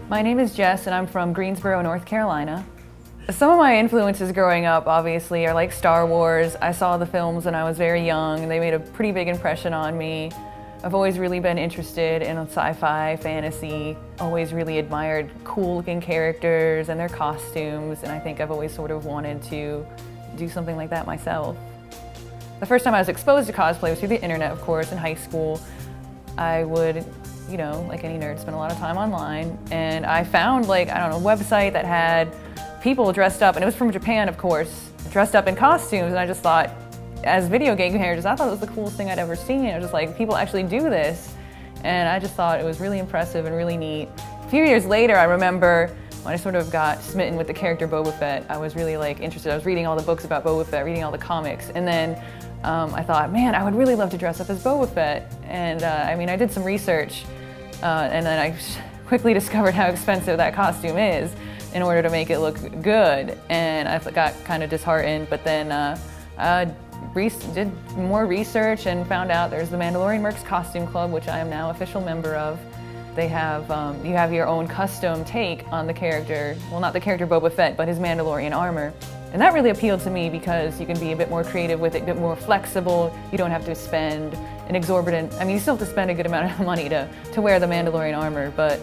My name is Jess and I'm from Greensboro, North Carolina. Some of my influences growing up obviously are like Star Wars. I saw the films when I was very young and they made a pretty big impression on me. I've always really been interested in sci-fi, fantasy, always really admired cool looking characters and their costumes, and I think I've always sort of wanted to do something like that myself. The first time I was exposed to cosplay was through the internet, of course, in high school. I would, you know, like any nerd, spend a lot of time online, and I found like, I don't know, a website that had people dressed up, and it was from Japan, of course, dressed up in costumes, and I just thought, as video game characters, I thought it was the coolest thing I'd ever seen. I was just like, people actually do this, and I just thought it was really impressive and really neat. A few years later, I remember when I sort of got smitten with the character Boba Fett, I was really like interested. I was reading all the books about Boba Fett, reading all the comics, and then I thought, man, I would really love to dress up as Boba Fett. And I mean, I did some research, and then I quickly discovered how expensive that costume is in order to make it look good. And I got kind of disheartened, but then I did more research and found out there's the Mandalorian Mercs Costume Club, which I am now official member of. They have, you have your own custom take on the character, well, not the character Boba Fett, but his Mandalorian armor. And that really appealed to me because you can be a bit more creative with it, a bit more flexible. You don't have to spend an exorbitant, I mean, you still have to spend a good amount of money to wear the Mandalorian armor, but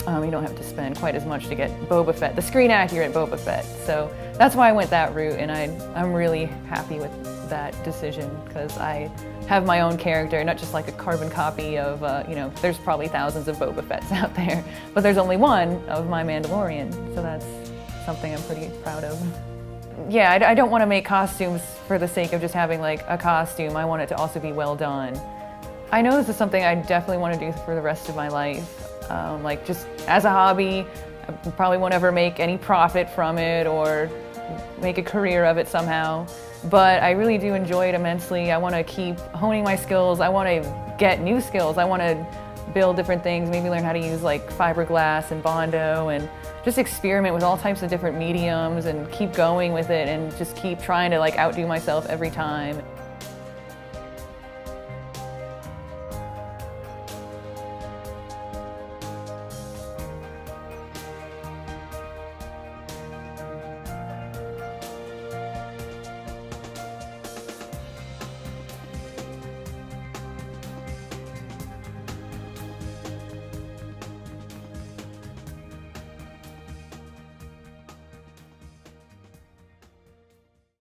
you don't have to spend quite as much to get Boba Fett, the screen accurate Boba Fett. So that's why I went that route, and I'm really happy with that decision because I have my own character, not just like a carbon copy of, you know, there's probably thousands of Boba Fetts out there, but there's only one of my Mandalorian, so that's something I'm pretty proud of. Yeah, I don't want to make costumes for the sake of just having like a costume. I want it to also be well done. I know this is something I definitely want to do for the rest of my life. Like just as a hobby, I probably won't ever make any profit from it or make a career of it somehow. But I really do enjoy it immensely. I want to keep honing my skills. I want to get new skills. I want to build different things, maybe learn how to use like fiberglass and Bondo and just experiment with all types of different mediums and keep going with it and just keep trying to like outdo myself every time.